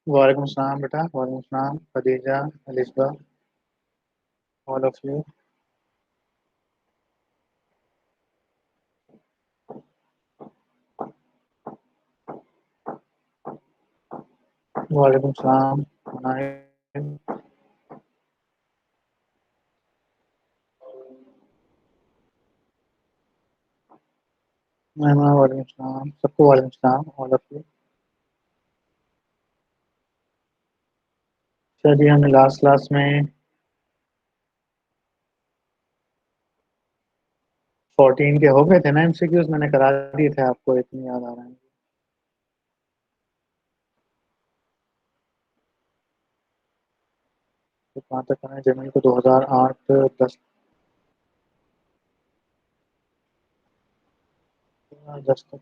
वालेकुम सलाम बेटा, वालेकुम सलाम खदीजा, अलिस्बा, ऑल ऑफ यू। वालेकुम सलाम अनाया। मैमा, वालेकुम सलाम सबको, वालेकुम सलाम ऑल ऑफ यू। चलिए, हमने लास्ट क्लास में 14 के हो गए थे ना एमसीक्यूज, मैंने करा दिए थे आपको, इतनी याद आ रहा है। तो कहाँ तक आए जमीन को 2008 10 10 तक,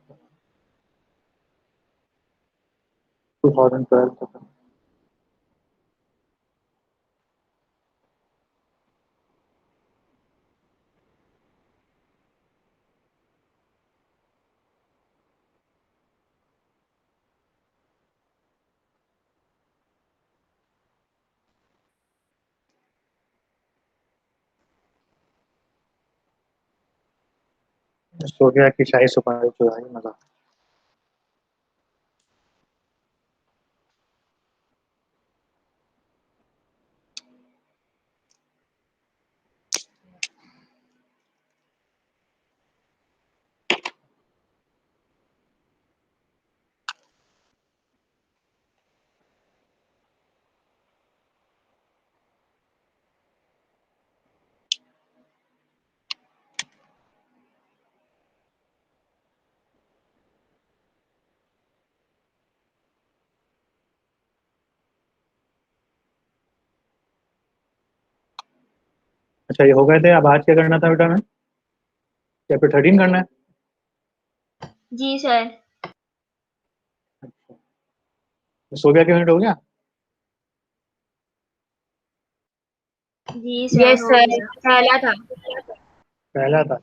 2012 तक। सो गया कि शाही सुपारी चुराई, मजा। अच्छा, ये हो गए थे। अब आज क्या करना था बेटा? में चैप्टर 13 करना है। जी सर। अच्छा, सो गया कि मिनट हो गया? जी सर, यस हो सर, गया। पहला था। पहला था।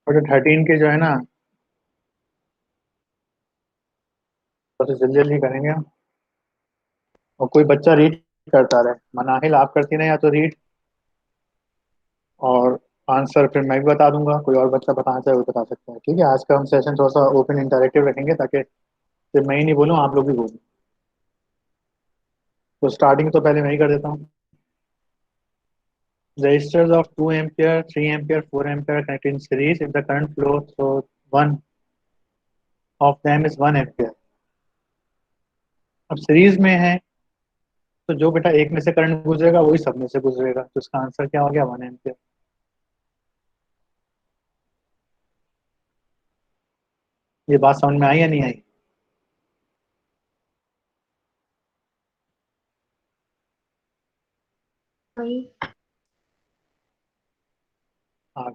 और 13 के जो है ना, तो जल्दी जल्दी करेंगे हम। और कोई बच्चा रीड करता रहे, मनाहिल आप करती रहे या तो रीड, और आंसर फिर मैं भी बता दूंगा। कोई और बच्चा बताना चाहे वो बता सकता है। ठीक है, आज का हम सेशन थोड़ा सा ओपन इंटरेक्टिव रखेंगे, ताकि सिर्फ मैं ही नहीं बोलूँ, आप लोग भी बोलें। तो स्टार्टिंग तो पहले मैं ही कर देता हूँ। Resistors of 2 ampere, 3 ampere, 4 ampere connected in series if the current flow through one of them is 1 ampere। अब सीरीज में है, तो जो बेटा एक में से करंट गुजरेगा वही सब में से गुजरेगा, तो इसका आंसर क्या हो गया? 1 एम्पियर। ये बात समझ में आई या नहीं आई? वही। हाँ।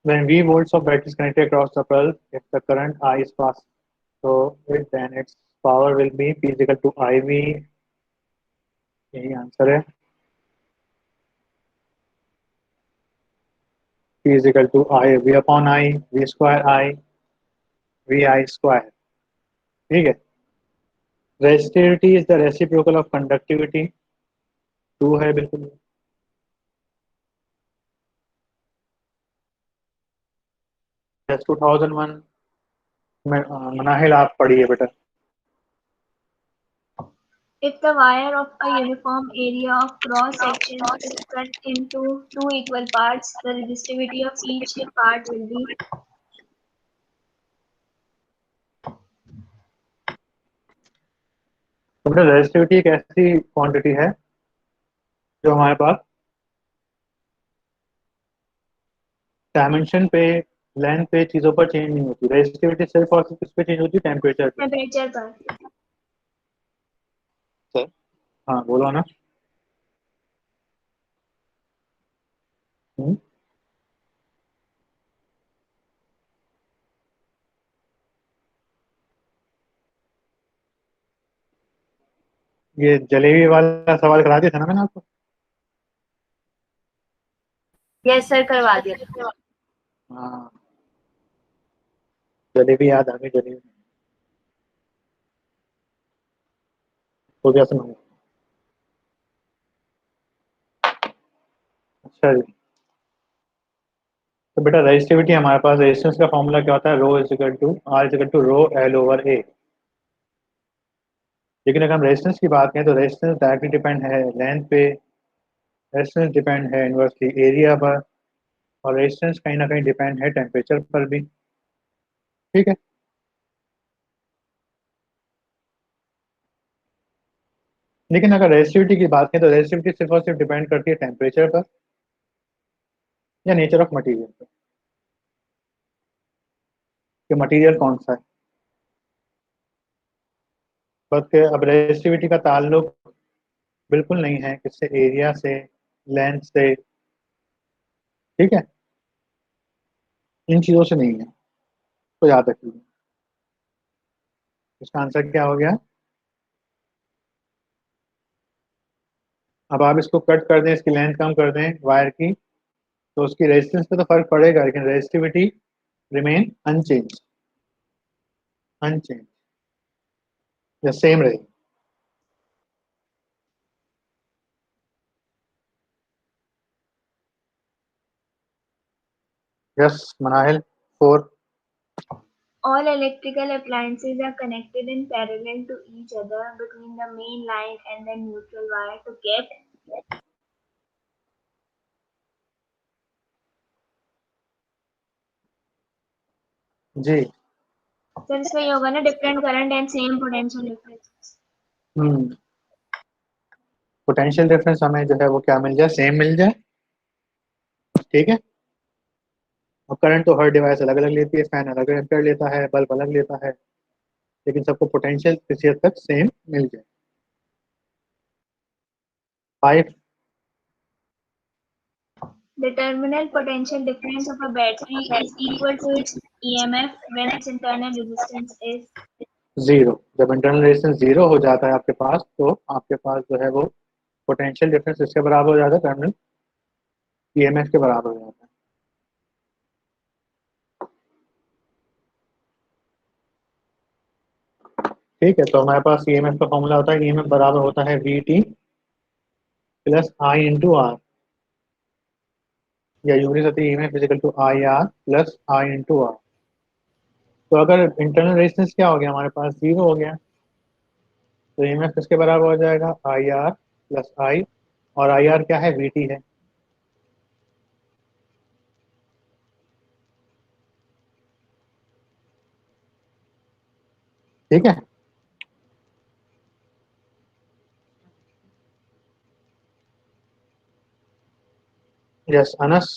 When V volts of battery is connected across the bulb, if the current I is passed so it, then its power will be P is equal to IV। यही आंसर है। P is equal to I V upon I, V square I, V I square। ठीक है। Resistivity is the reciprocal of conductivity. 2 है बिल्कुल। 2001 में मनाहिल आप पढ़िए बेटा। If the wire of a uniform area of cross section is cut into two equal parts, the resistivity of each part will be। तो बेटा रेसिस्टिविटी एक ऐसी क्वांटिटी है जो हमारे पास डायमेंशन पे, लेंथ पे, चीजों पर चेंज नहीं होती। रेसिस्टिविटी सिर्फ और सिर्फ किस पे चेंज होती है? टेम्परेचर पे। टेम्परेचर पर। सर, हाँ बोलो ना। ये जलेबी वाला सवाल करा दिया था ना मैंने आपको? यस सर, करवा दिया। हाँ, जलेबी याद आ गई, जलेबी हो गया सुनो। अच्छा जी, तो बेटा रेजिस्टिविटी हमारे पास, रेजिस्टेंस का फॉर्मूला क्या होता है? Rho is equal to R is equal to rho L over A. लेकिन अगर हम रेजिस्टेंस की बात करें तो रेजिस्टेंस डायरेक्टली डिपेंड है लेंथ पे, रेजिस्टेंस डिपेंड है इनवर्सली एरिया पर, और रेजिस्टेंस कहीं ना कहीं डिपेंड है टेम्परेचर पर भी। ठीक है, लेकिन अगर रेजिस्टिविटी की बात करें तो रेजिस्टिविटी सिर्फ और सिर्फ डिपेंड करती है टेम्परेचर पर या नेचर ऑफ मटेरियल पर, कि मटेरियल कौन सा है। बस अब रेजिस्टिविटी का ताल्लुक बिल्कुल नहीं है किससे, एरिया से, लेंथ से। ठीक है, इन चीज़ों से नहीं है, तो याद रखिए। इसका आंसर क्या हो गया? अब आप इसको कट कर दें, इसकी लेंथ कम कर दें वायर की, तो उसकी रेजिस्टेंस पे तो फर्क पड़ेगा, लेकिन रेजिस्टिविटी रिमेन अनचेंज, अनचेंज या सेम रहेगी। Yes Manahil, 4। All electrical appliances are connected in parallel to each other between the main line and the neutral wire to get. जी। सर इसमें ये होगा ना, different current and same potential difference. Hmm, potential difference हमें जो है वो क्या मिल जाए, सेम मिल जाए। ठीक है, और करंट तो हर डिवाइस अलग अलग लेती है, फैन अलग एम्पेयर लेता है, बल्ब अलग लेता है, लेकिन सबको पोटेंशियल किसी हद तक सेम मिल जाए। 5। The terminal potential difference of a battery is equal to its EMF when its internal resistance is. 0। जब इंटरनल रेजिस्टेंस 0 हो जाता है आपके पास, तो आपके पास जो है वो पोटेंशियल डिफरेंस इसके बराबर हो जाता है, टर्मिनल ईएमएफ के बराबर हो जाता है। ठीक है, तो हमारे पास ईएमएफ का फॉर्मूला होता है, ईएमएफ बराबर होता है V T plus I into R, या यूनिट होती है EMF is equal to I R plus I into R. तो अगर इंटरनल रेजिस्टेंस क्या हो गया हमारे पास, 0 हो गया, तो ईएमएफ किसके बराबर हो जाएगा, आई आर प्लस आई, और आई आर क्या है, वी टी है। ठीक है, यस अनस,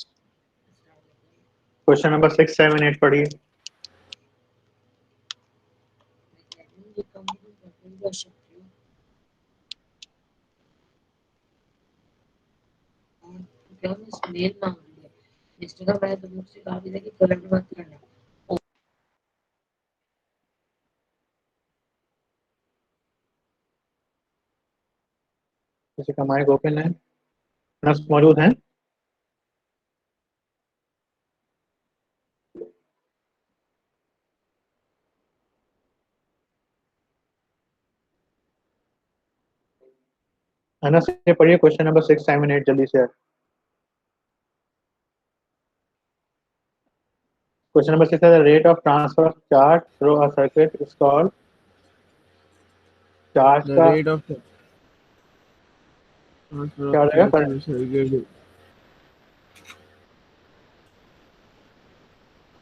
क्वेश्चन नंबर 6, 7, 8 पढ़िए। मेल मांग रही है मिस्टर का, मैं तो मुझसे कहा भी था कि करंट मत करना। किसी का माइक ओपन है? अनस मौजूद हैं? अनस ये पढ़िए क्वेश्चन नंबर 6, 7, 8 जल्दी से। क्वेश्चन नंबर 6 है rate of transfer of charge through a circuit is called. Charge The का rate of transfer of क्या हो जाएगा, charge current? through circuit.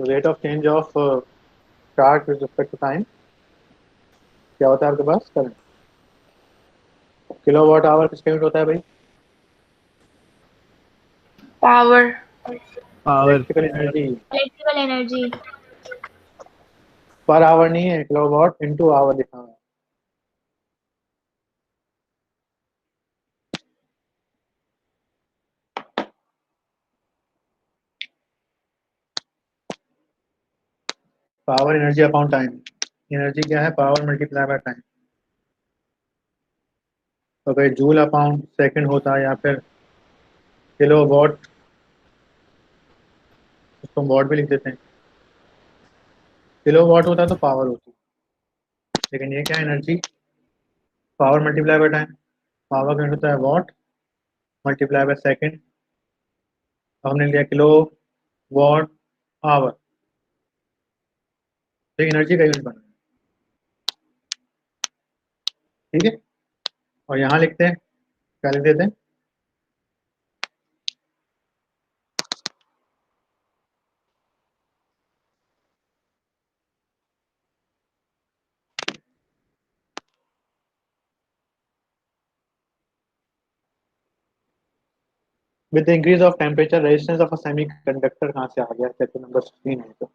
Rate of change of charge with respect to time क्या होता है आपके पास, करंट। किलोवाट आवर किसका यूनिट होता है भाई? Power. Power. Electrical energy. Electrical energy. पर आवर नहीं है, किलोवाट इनटू आवर लिखा हुआ है। Power energy upon time, energy क्या है, पावर मल्टीप्लाई बाय टाइम। तो अगर जूल अपॉन सेकंड होता या फिर किलो वॉट, उसको वॉट भी लिख देते हैं, किलो वॉट होता तो पावर होती, लेकिन ये क्या है, energy, power multiply by time, power का होता है वॉट मल्टीप्लाई बाय सेकंड, तो हमने लिया किलो वॉट आवर, तो एनर्जी का यूनिट बना, ठीक है। और यहाँ लिखते हैं, क्या लिख देते हैं, with the increase of temperature resistance of a semiconductor, कहाँ से आ गया, चैप्टर नंबर 16 है तो।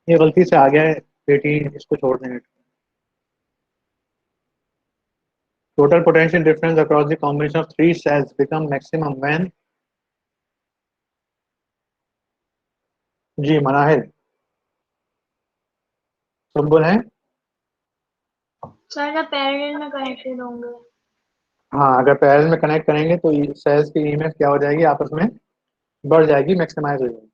ये गलती से आ गया है बेटी, इसको छोड़ देंगे। Total potential difference across the combination of three cells become maximum when, जी मनाहिर सुम्बुल है। सर जब पैरेलल में कनेक्टेड होंगे। हाँ, अगर पैरेलल में कनेक्ट करेंगे तो सेल्स की ईएमएफ क्या हो जाएगी, आपस में बढ़ जाएगी, मैक्सिमाइज हो जाएगी।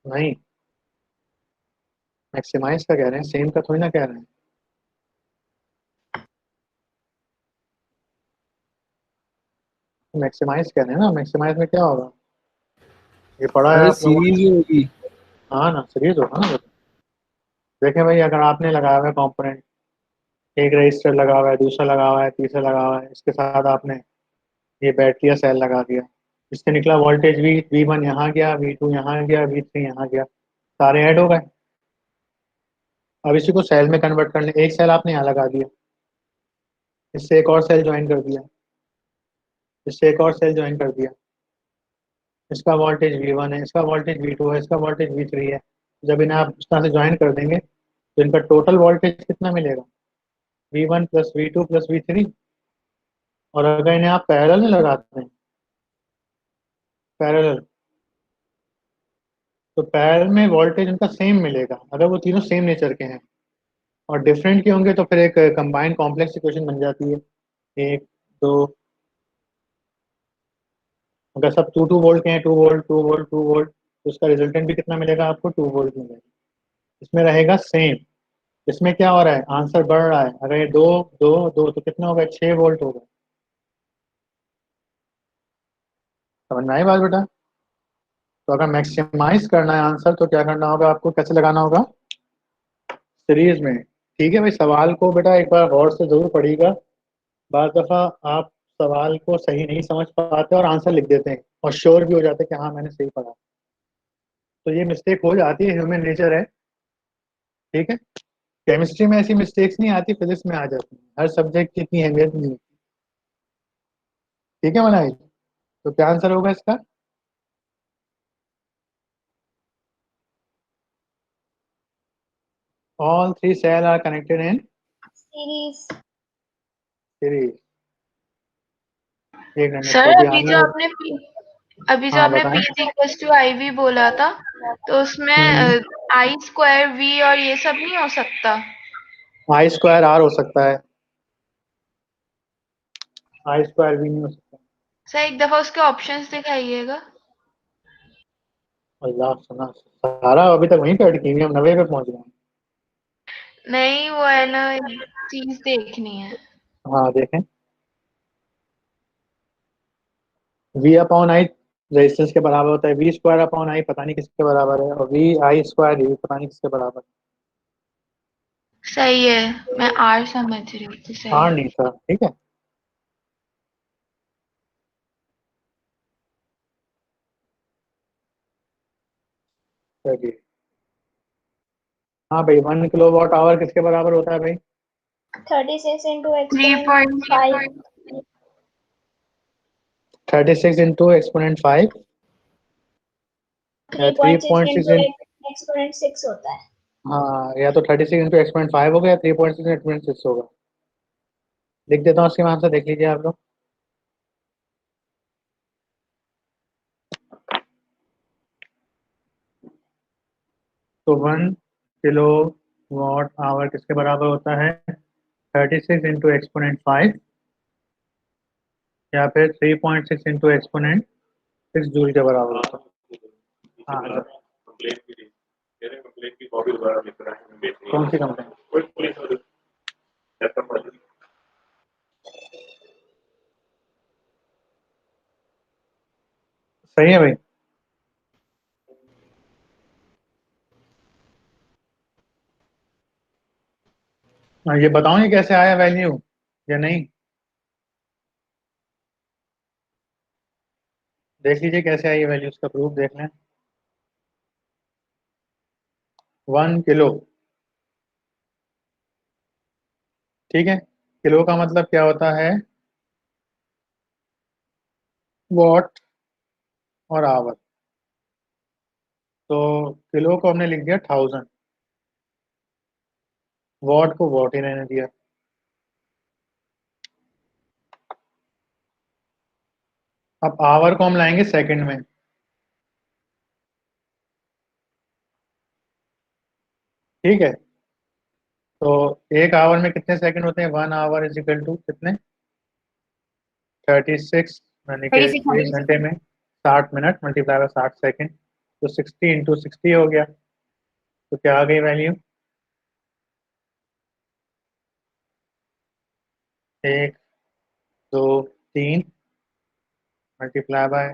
नहीं, मैक्सिमाइज का कह रहे हैं, सेम का थोड़ी ना कह रहे हैं। मैक्सिमाइज कह रहे हैं ना, मैक्सिमाइज में क्या होगा, ये पढ़ा है अरे आप लोगों ने। सीरीज होगी। हाँ ना, सीरीज होगा ना। देखें भाई, अगर आपने लगाया हुआ है कॉम्पोनेंट, एक रजिस्टर लगा हुआ है, दूसरा लगा हुआ है, तीसरा लगा हुआ है, इसके साथ आपने ये बैटरी या सेल लगा दिया, इससे निकला वोल्टेज वी वन यहाँ गया, वी टू यहाँ गया, वी थ्री यहाँ गया, सारे ऐड हो गए। अब इसी को सेल में कन्वर्ट करने, एक सेल आपने यहाँ लगा दिया, इससे एक और सेल ज्वाइन कर दिया, इससे एक और सेल ज्वाइन कर दिया, इसका वोल्टेज वी वन है, इसका वोल्टेज वी टू है, इसका वोल्टेज वी थ्री है। जब इन्हें आप इस तरह से ज्वाइन कर देंगे तो इनका टोटल वोल्टेज कितना मिलेगा, V one plus V two plus V three. और अगर इन्हें आप पैरेलल में लगाते हैं, पैरेलल, तो पैरेलल में वोल्टेज उनका सेम मिलेगा अगर वो तीनों सेम नेचर के हैं। और डिफरेंट के होंगे तो फिर एक कंबाइंड कॉम्प्लेक्स इक्वेशन बन जाती है, एक दो, अगर सब टू टू वोल्ट के हैं, 2 वोल्ट 2 वोल्ट 2 वोल्ट, तो उसका रिजल्टेंट भी कितना मिलेगा आपको, 2 वोल्ट मिलेगा। इसमें रहेगा सेम। इसमें क्या हो रहा है, आंसर बढ़ रहा है, अगर ये दो दो दो तो कितना होगा, 6 वोल्ट होगा। समझ में आई बात बेटा। तो अगर मैक्सिमाइज करना है आंसर तो क्या करना होगा आपको, कैसे लगाना होगा, सीरीज में। ठीक है भाई, सवाल को बेटा एक बार गौर से जरूर पढ़िएगा। बार दफा आप सवाल को सही नहीं समझ पाते और आंसर लिख देते हैं और श्योर भी हो जाते हैं कि हाँ मैंने सही पढ़ा, तो ये मिस्टेक हो जाती है, ह्यूमन नेचर है। ठीक है, केमिस्ट्री में ऐसी मिस्टेक्स नहीं आती, फिजिक्स में आ जाती है, हर सब्जेक्ट की इतनी अहमियत नहीं होती। ठीक है मनाई, तो क्या आंसर होगा इसका, all three cell are connected in series. Series. एक मिनट सर इसको भी अभी आने जो दो। आपने अभी जो हाँ आपने बताएं। P is equal to I V बोला था, तो उसमें आई स्क्वायर वी और ये सब नहीं हो सकता? आई स्क्वायर आर हो सकता है, आई स्क्वायर भी नहीं हो सकता। सर एक दफा उसके ऑप्शंस दिखाइएगा। अल्लाह सुना, सारा अभी तक वहीं पे अटकी हुई है, हम 90 पे पहुंच गए हैं। नहीं, वो है ना, चीज देखनी है। हाँ देखें, वी अपॉन आई रेजिस्टेंस के बराबर होता है, वी स्क्वायर अपॉन आई पता नहीं किसके बराबर है, और वी आई स्क्वायर भी पता नहीं किसके बराबर सही है, मैं आर समझ रही थी। है। सही आर है। नहीं था, ठीक है। चलिए, हाँ भाई, 1 किलोवाट आवर किसके बराबर होता है भाई, 36 into three exponent point 5 36 into exponent 5 3.6 exponent 6 होता है। हाँ, या तो 36 इंटू एक्सपोनेंट 5 होगा या 3.6 एक्सपोनेंट 6 होगा। लिख देता हूँ उसके आंसर, देख लीजिए आप लोग। तो 1 kWh किसके बराबर होता है? 36 इंटू एक्सपोनेंट 5 या फिर 3.6 इंटू एक्सपोनेंट 6 जूल के बराबर होता है। हाँ, कौन सी कंप्लेन? सही है भाई। ये बताओ ये कैसे आया वैल्यू या नहीं? देख लीजिए कैसे आई वैल्यू, उसका प्रूफ देख लें। 1 किलो, ठीक है। किलो का मतलब क्या होता है? वॉट और आवर। तो किलो को हमने लिख दिया 1000, वॉट को वॉट ही रहने दिया। अब आवर को हम लाएंगे सेकंड में, ठीक है। तो एक आवर में कितने सेकंड होते हैं? 1 आवर इज इक्वल टू कितने? 36, यानी कि 36 एक घंटे में 60 मिनट मल्टीप्लाई बाय 60 सेकंड, तो 60 इंटू 60 हो गया। तो क्या आ गई वैल्यू? 1, 2, 3 मल्टीप्लाई बाय,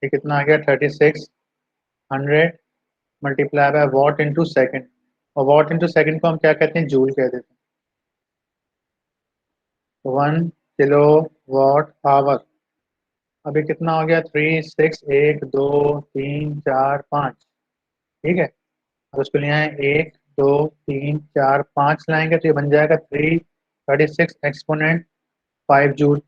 ये कितना आ गया? 3600 multiply by what into second, और वॉट इंटू सेकंड को हम क्या कहते हैं? जूल कह देते हैं। 1 किलो वॉट आवर। अभी कितना हो गया? 3, 6, 1, 2, 3, 4, 5, ठीक है। अब उसको ले आए 1, 2, 3, 4, 5 लाएंगे तो ये बन जाएगा 336 एक्सपोनेंट 5 जूल।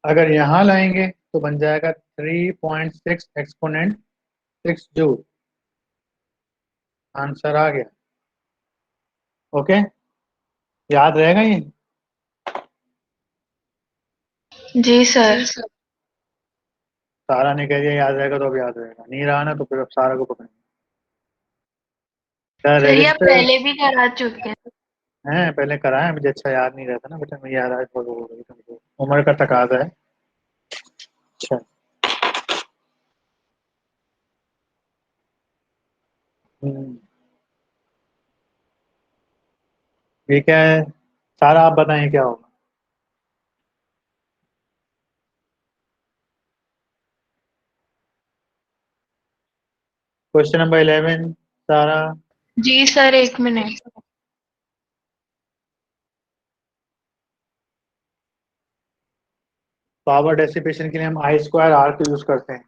अगर यहाँ लाएंगे तो बन जाएगा 3.6 एक्सपोनेंट 6 जूल। आंसर आ गया। ओके, याद रहेगा ये? जी सर। सारा ने कह दिया याद रहेगा, तो अब याद रहेगा। नहीं रहा ना तो फिर अब सारा को पकड़ेंगे। सर ये आप रजिस्टर पहले भी करा चुके हैं। है, पहले कराया, मुझे अच्छा याद नहीं रहता ना बेटा, मैं याद आया थोड़ा हो गई तुमको, उम्र का तकाजा है। अच्छा, हम्म, ये क्या है? सारा आप बताएं क्या होगा? क्वेश्चन नंबर 11, सारा। जी सर, 1 मिनट। पावर डेसिपेशन के लिए हम I² R को यूज करते हैं।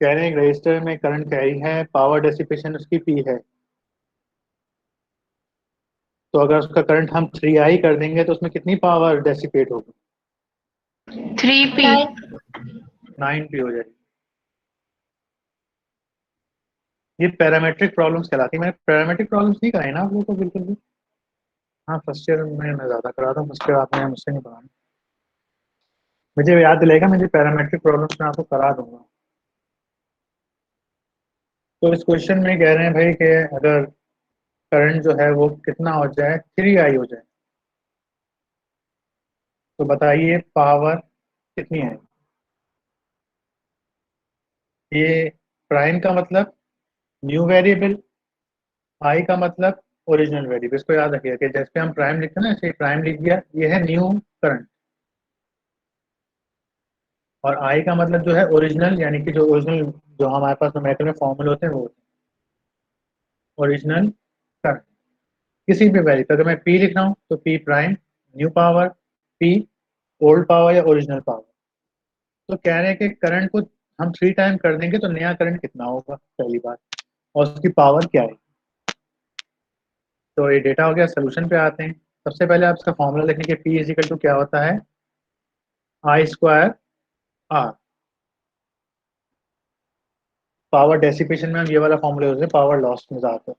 कह रहे हैं रजिस्टर में करंट कैरी है, पावर डेसिपेशन उसकी P है। तो अगर उसका करंट हम 3I कर देंगे तो उसमें कितनी पावर डेसिपेट होगी? 3P। 9P हो जाएगी। ये पैरामेट्रिक प्रॉब्लम्स कहलाती है। मैंने पैरामेट्रिक प्रॉब्लम्स नहीं कराई ना आप लोगों को बिल्कुल भी। हाँ, फर्स्ट ईयर में मैं ज़्यादा कराता हूँ, फर्स्ट ईयर आपने मुझसे नहीं पढ़ाना। मुझे याद दिलाएगा, मुझे पैरामेट्रिक प्रॉब्लम्स में आपको करा दूंगा। तो इस क्वेश्चन में कह रहे हैं भाई कि अगर करंट जो है वो कितना हो जाए? 3I हो जाए, तो बताइए पावर कितनी है? ये प्राइम का मतलब न्यू वेरिएबल, आई का मतलब ओरिजिनल वेरिएबल। इसको याद रखिएगा कि जैसे हम प्राइम लिखते हैं ना, ऐसे प्राइम लिख दिया, ये है न्यू करंट। और आई का मतलब जो है ओरिजिनल, यानी कि जो ओरिजिनल जो हमारे पास न्यूमेरिकल में फॉर्मूले होते हैं वो ओरिजिनल करंट। किसी भी वैल्यू, अगर मैं पी लिख रहा हूँ तो P prime, new power, P old power या ओरिजिनल पावर। तो कह रहे हैं कि करंट को हम 3 टाइम कर देंगे तो नया करंट कितना होगा, पहली बात, और उसकी पावर क्या है। तो ये डेटा हो गया। सोल्यूशन पे आते हैं। सबसे पहले आप इसका फॉर्मूला लिखने के P इजिकल टू क्या होता है, I square R। Power dissipation में हम ये वाला फॉर्मूला यूज है, पावर लॉस में ज़्यादातर।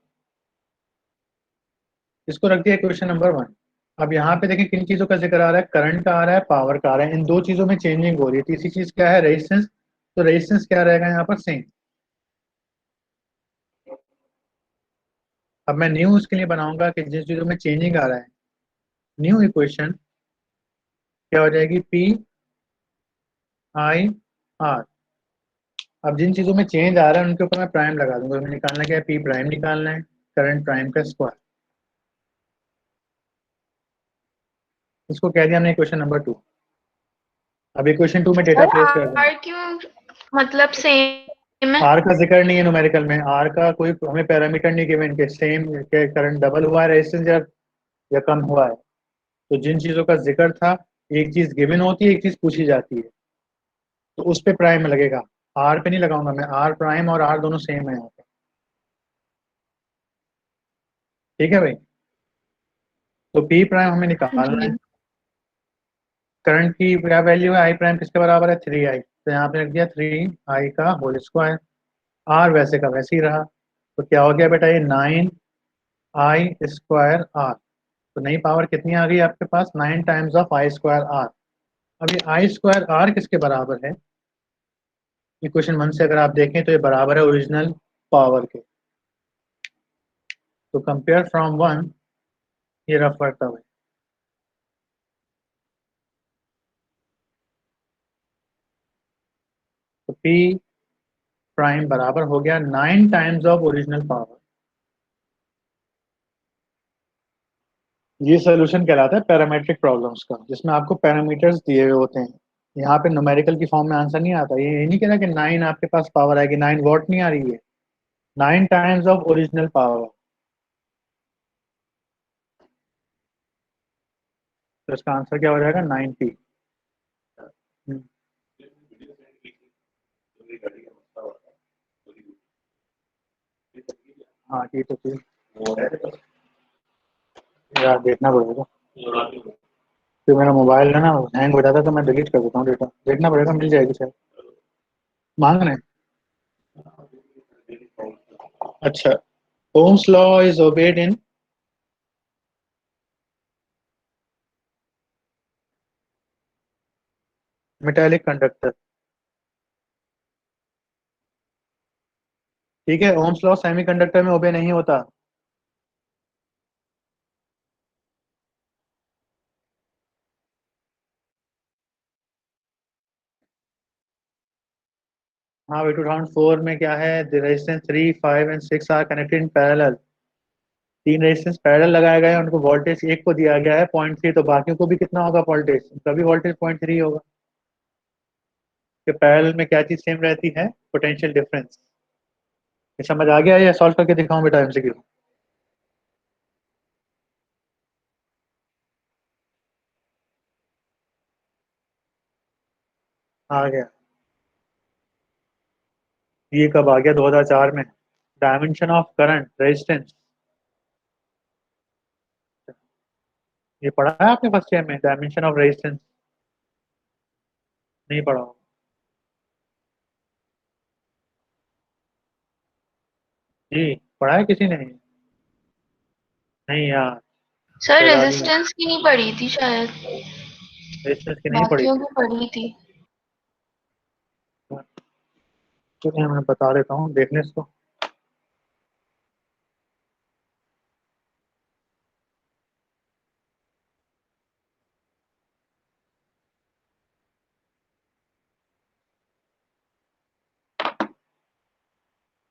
इसको रख दिया क्वेश्चन नंबर 1। अब यहाँ पे देखिए किन चीज़ों का जिक्र आ रहा है, करंट का आ रहा है, पावर का आ रहा है। इन दो चीज़ों में चेंजिंग हो रही है। तीसरी चीज़ क्या है, रेजिस्टेंस। तो रेजिस्टेंस क्या रहेगा यहाँ पर, सेम। अब मैं न्यू उसके लिए बनाऊंगा कि जिन चीज़ों में चेंजिंग आ रहा है, न्यू इक्वेशन क्या हो जाएगी, P I R। अब जिन चीज़ों में चेंज आ रहा है उनके ऊपर मैं प्राइम लगा दूंगा। हमें निकालना क्या है, P प्राइम निकालना है, करंट प्राइम का स्क्वायर। इसको कह दिया हमने क्वेश्चन नंबर 2। अब इक्वेशन 2 में डेटा सर प्लेस कर देंगे। आर क्यों मतलब सेम है? आर का जिक्र नहीं है न्यूमेरिकल में, आर का कोई हमें पैरामीटर नहीं गिवन के सेम के करंट डबल हुआ है रेजिस्टेंस या कम हुआ है। तो जिन चीज़ों का जिक्र था, एक चीज़ गिवन होती है, एक चीज़ पूछी जाती है, तो उस पे प्राइम लगेगा। आर पे नहीं लगाऊंगा मैं, आर प्राइम और आर दोनों सेम है यहाँ पे। ठीक है भाई। तो पी प्राइम हमें निकालना है। जी। करंट की क्या वैल्यू है, आई प्राइम किसके बराबर है, 3I। तो यहाँ पे रख दिया 3I का होल स्क्वायर। आर वैसे का वैसे ही रहा। तो क्या हो गया बेटा, ये 9I स्क्वायर आर। तो नई पावर कितनी आ गई आपके पास, 9 times of I square R. अब ये आई स्क्वायर आर किसके बराबर है, इक्वेशन 1 से अगर आप देखें तो ये बराबर है ओरिजिनल पावर के। तो कंपेयर फ्रॉम 1, ये रफ करता हुआ, तो P प्राइम बराबर हो गया 9 टाइम्स ऑफ ओरिजिनल पावर। ये सोल्यूशन कहलाता है पैरामीट्रिक प्रॉब्लम्स का, जिसमें आपको पैरामीटर्स दिए हुए होते हैं। यहाँ पे न्यूमेरिकल की फॉर्म में आंसर नहीं आता। ये नहीं कह रहा कि 9 आपके पास पावर आएगी, 9 वॉट नहीं आ रही है, 9 टाइम्स ऑफ ओरिजिनल पावर। तो इसका आंसर क्या हो जाएगा, 90। हाँ ठीक है, ठीक यार देखना पड़ेगा। तो मेरा मोबाइल है ना, हैंग हो जाता है तो मैं डिलीट कर देता हूँ डेटा। देखना पड़ेगा, मिल जाएगी शायद। मांग रहे हैं। अच्छा, Ohm's law is obeyed in metallic conductor. ठीक है, ओम्स लॉ सेमीकंडक्टर में ओबे नहीं होता। हाँ भाई, 2004 में क्या है, the resistance 3, 5 and 6 are connected in parallel. 3 resistance parallel लगाए गए हैं, उनको वोल्टेज एक को दिया गया है 0.3, तो बाकियों को भी कितना होगा वोल्टेज, उनका भी वोल्टेज 0.3 होगा। कि पैरेलल में क्या चीज सेम रहती है, पोटेंशियल डिफरेंस। ये समझ आ गया या सॉल्व करके दिखाऊं बेटा एमसीक्यू। आ गया। ये कब आ गया, 2004 में। डायमेंशन ऑफ करंट रेजिस्टेंस, ये पढ़ा है आपने फर्स्ट ईयर में, डायमेंशन ऑफ रेजिस्टेंस। नहीं पढ़ा हो? जी पढ़ा है किसी ने? नहीं यार, सर लगा दी रेजिस्टेंस की नहीं पड़ी थी शायद, रेजिस्टेंस की नहीं पढ़ी बाकियों थी। की पड़ी थी। तो मैं बता देता हूँ, देखने इसको।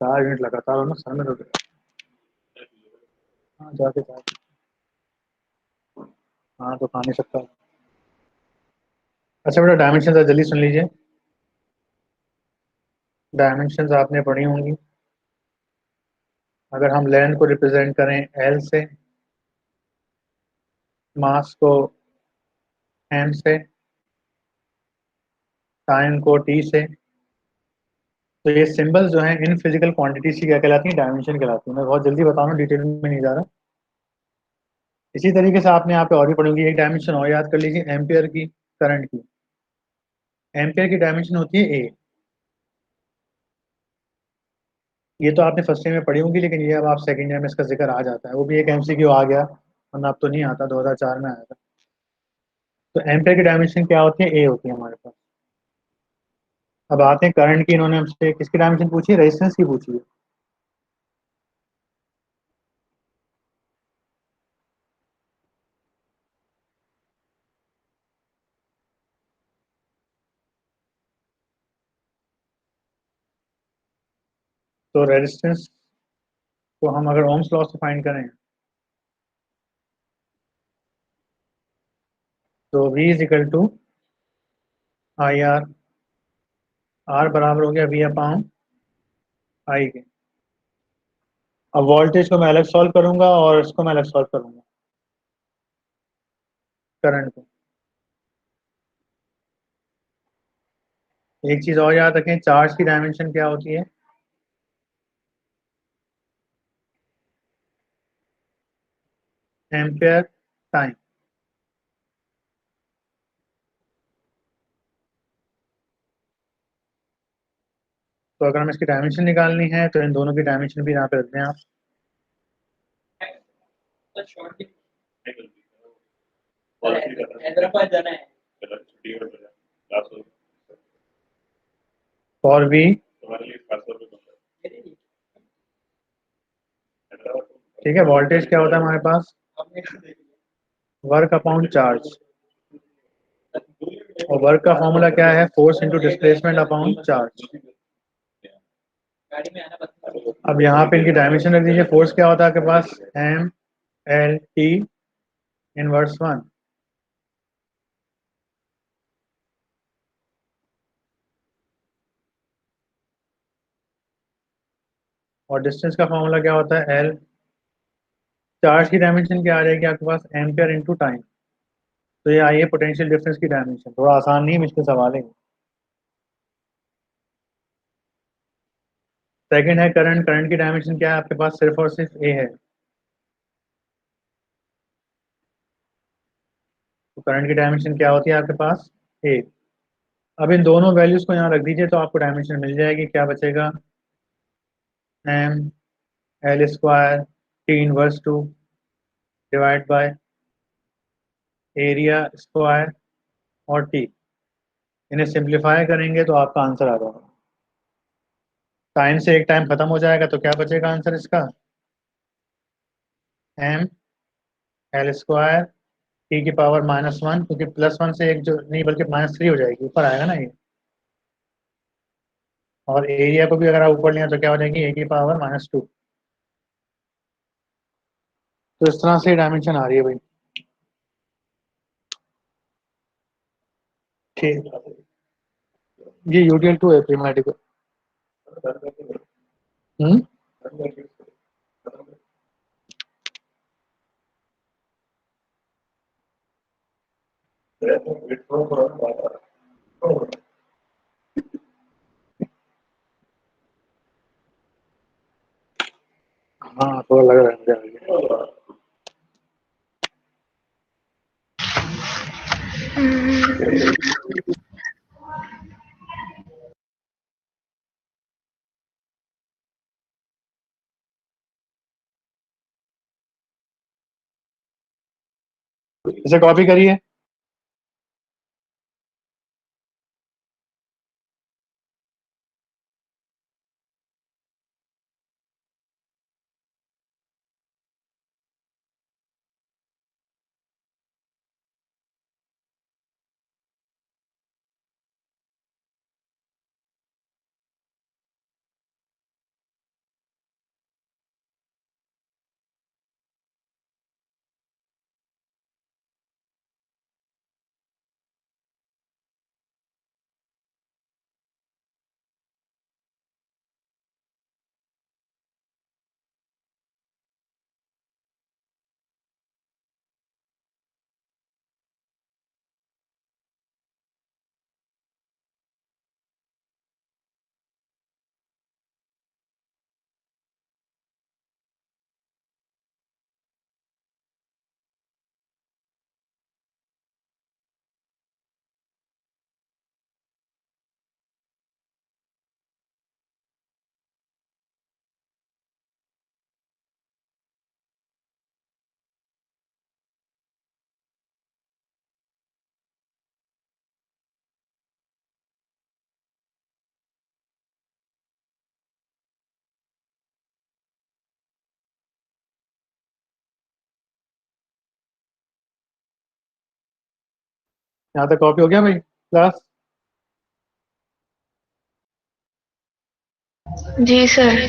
चार यूनिट लगातार हो ना, सर में दर्द। हाँ जाके जाके, हाँ तो खा नहीं सकता। अच्छा बेटा, डायमेंशन जल्दी सुन लीजिए। डायमेंशन आपने पढ़ी होंगी। अगर हम लेंथ को रिप्रेजेंट करें एल से, मास को एम से, टाइम को टी से, तो ये सिंबल्स जो हैं इन फिजिकल क्वांटिटीज की क्या कहलाती हैं, डायमेंशन कहलाती है। मैं बहुत जल्दी बता रहा हूँ, डिटेल में नहीं जा रहा। इसी तरीके से आपने यहाँ पे और भी पढ़ोगे, एक डायमेंशन और याद कर लीजिए एम्पियर की, करंट की। एम्पियर की डायमेंशन होती है ए। ये तो आपने फर्स्ट ईयर में पढ़ी होंगी, लेकिन ये अब आप सेकंड ईयर में इसका जिक्र आ जाता है, वो भी एक एमसीक्यू आ गया, वरना अब तो नहीं आता, 2004 में आया था। तो एम्पियर की डायमेंशन क्या होती है, ए होती है हमारे पास। अब आते हैं करंट की, इन्होंने हमसे किसकी डायमेंशन पूछी है, रेजिस्टेंस की पूछी है। तो रेजिस्टेंस को हम अगर ओम्स लॉ से फाइंड करें तो V is equal to I R, R बराबर हो गया V अपॉन आई के। अब वोल्टेज को मैं अलग सॉल्व करूंगा और इसको मैं अलग सॉल्व करूंगा, करंट को। एक चीज और याद रखें, चार्ज की डायमेंशन क्या होती है, एम्पियर टाइम। तो अगर हमें इसकी डायमेंशन निकालनी है तो इन दोनों की डायमेंशन भी यहाँ पे रख दें आप। हैदराबाद जाना है। फॉर V, ठीक है, वोल्टेज क्या होता है हमारे पास, वर्क अपॉन चार्ज, और वर्क का फॉर्मूला क्या है, force into displacement upon charge. अब यहाँ पे इनकी डायमेंशन रख दीजिए। फोर्स क्या होता है आपके पास, एम एल टी इनवर्स 1, और डिस्टेंस का फॉर्मूला क्या होता है, एल। चार्ज की डायमेंशन क्या आ जाएगी आपके पास, एम्पियर इंटू टाइम। तो ये आई है पोटेंशियल डिफरेंस की डायमेंशन, थोड़ा आसान नहीं मुश्किल सवाल है। सेकंड है करंट, करंट की डायमेंशन क्या है आपके पास, सिर्फ और सिर्फ ए है। तो करंट की डायमेंशन क्या होती है आपके पास, ए। अब इन दोनों वैल्यूज को यहाँ रख दीजिए तो आपको डायमेंशन मिल जाएगी। क्या बचेगा, M L square T inverse 2 divide by area square और टी। इन्हें सिंप्लीफाई करेंगे तो आपका आंसर आ जाएगा। टाइम से एक टाइम खत्म हो जाएगा तो क्या बचेगा आंसर इसका, एम एल स्क्वायर टी की पावर -1, क्योंकि +1 से एक जो नहीं बल्कि -3 हो जाएगी, ऊपर आएगा ना ये। और एरिया को भी अगर आप ऊपर लिया तो क्या हो जाएगी, ए की पावर -2। तो इस तरह से डायमेंशन आ रही है भाई। ठीक, ये UTL 2 है प्रीमेटिक। हम्म, हाँ थोड़ा लग रहा है मुझे। इसे कॉपी करिए। यहाँ तक कॉपी हो गया भाई क्लास? जी सर।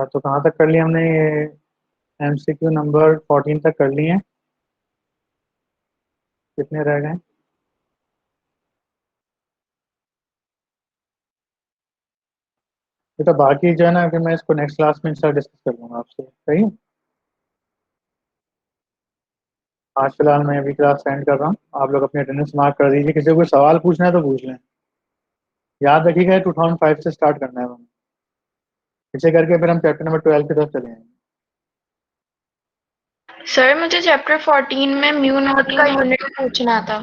तो कहाँ तक कर लिया हमने ये? MCQ नंबर 14 तक कर लिए हैं। कितने रह गए? बेटा बाकी जो है ना, फिर मैं इसको नेक्स्ट क्लास में इंशाल्लाह डिस्कस कर लूंगा आपसे, सही है? आज फिलहाल मैं अभी क्लास सेंड कर रहा हूँ, आप लोग अपनी अटेंडेंस मार्क कर दीजिए। किसी को कोई सवाल पूछना है तो पूछ लें। याद रखिएगा 2005 से स्टार्ट करना है हमें, इसे करके फिर हम चैप्टर नंबर 12 की तरफ चले जाएंगे। सर मुझे चैप्टर 14 में म्यू नॉट का यूनिट पूछना था।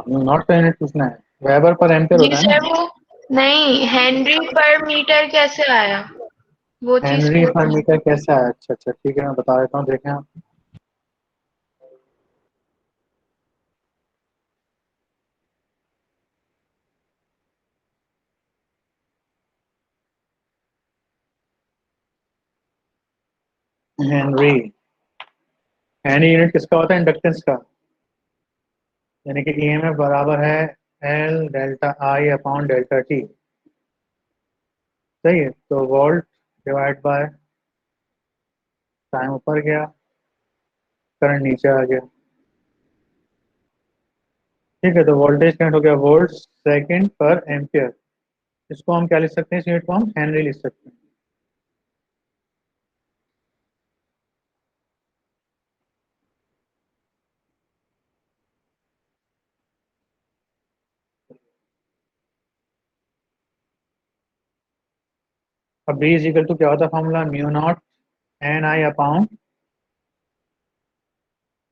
नॉट का यूनिट पूछना है, वेबर पर एम्पियर जी होता है सर, ना। वो नहीं, हेनरी पर मीटर कैसे आया, वो चीज हेनरी पर पूछनी है। मीटर कैसे आया? अच्छा अच्छा ठीक है, मैं बता देता हूँ, देखें आप। हेनरी, हेनरी यूनिट किसका होता है? इंडक्टेंस का। यानी कि EMF बराबर है L delta I upon delta T। सही है, तो वोल्ट डिवाइड बाय टाइम ऊपर गया, करंट नीचे आ गया। ठीक है, तो वोल्टेज करंट हो गया वोल्ट सेकंड पर एम्पियर। इसको हम क्या लिख सकते हैं? इस यूनिट को हम हेनरी लिख सकते हैं। अब B इज इक्वल टू क्या होता है formula? Mu naught N I upon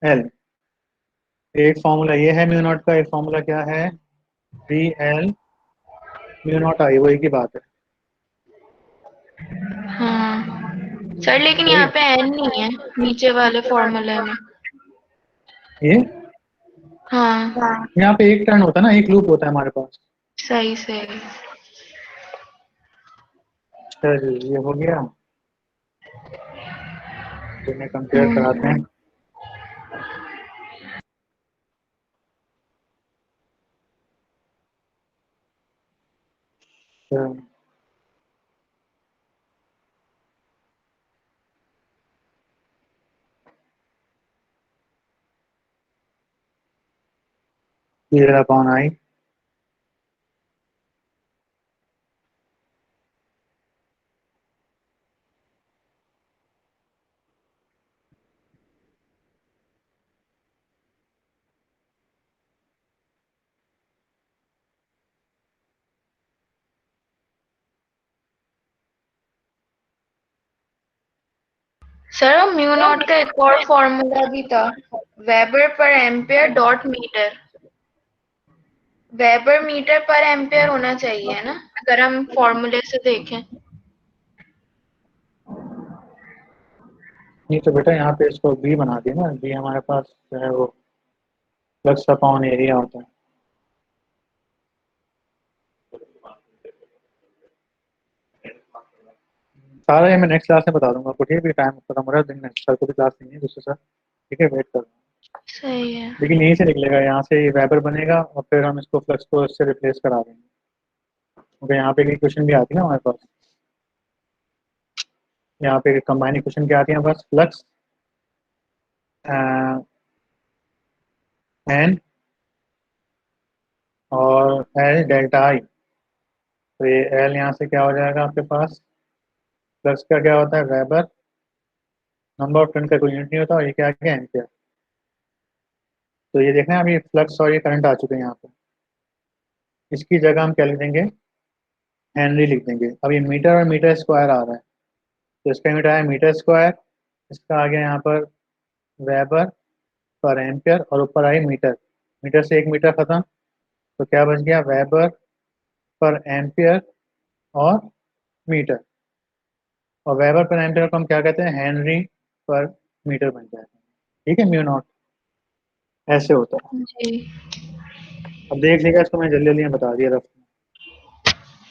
L। एक फॉर्मूला ये है म्यू नॉट का, एक फॉर्मूला क्या है? BL म्यू नॉट I, वो एक ही बात है। हाँ सर, लेकिन सही यहाँ है, पे एन नहीं है नीचे वाले फॉर्मूले में। ये हाँ यहाँ पे एक टर्न होता है ना, एक लूप होता है हमारे पास। सही सही। चलिए ये हो गया, इन्हें कंपेयर कराते हम्म, हैं। तो ये upon I, sir mu naught का एक और फॉर्मूला भी था, weber per ampere dot metre. Weber metre per ampere होना चाहिए ना, अगर हम फॉर्मूले से देखें। नहीं तो बेटा यहाँ पे इसको B बना दिया ना। B हमारे पास जो है वो फ्लक्स अपॉन एरिया होता है। सारा ये मैं नेक्स्ट क्लास में बता दूंगा आपको, ठीक है? टाइम खत्म हो रहा है, दिन नेक्स्ट सर को भी क्लास नहीं है दूसरे सर, ठीक है? वेट कर, सही है। लेकिन यहीं से निकलेगा, यहाँ से ये वेबर बनेगा और फिर हम इसको फ्लक्स को इससे रिप्लेस करा देंगे। क्योंकि यहाँ पे क्वेश्चन भी आती है ना हमारे पास, यहाँ पे कंबाइनिंग क्वेश्चन क्या आती है बस? फ्लक्स एन और एल डेल्टा आई। तो ये एल यहाँ से क्या हो जाएगा आपके पास? फ्लक्स का क्या होता है? वेबर, नंबर ऑफ टर्न का कोई यूनिट नहीं होता, और ये क्या आ गया? एम्पियर। तो ये देखना अभी फ्लक्स और ये करंट आ चुके हैं यहाँ पे। इसकी जगह हम क्या लिख देंगे? हेनरी लिख देंगे। अब ये मीटर और मीटर स्क्वायर आ रहा है, तो इसका यूनिट आया मीटर स्क्वायर। इसका आ गया यहाँ पर वेबर पर एम्पियर, और ऊपर आई मीटर। मीटर से एक मीटर खत्म, तो क्या बच गया? वेबर पर एम्पियर और मीटर। और वेबर पर एम्पियर को हम क्या कहते हैं? हेनरी पर मीटर बन जाएगा। ठीक है, म्यू नॉट ऐसे होता है। जी अब देख लीजिएगा, इसको मैं जल्दी जल्दी में बता दिया रफ में।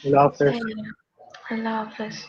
अल्लाह हाफ़िज़। सही है। अल्लाह हाफिज।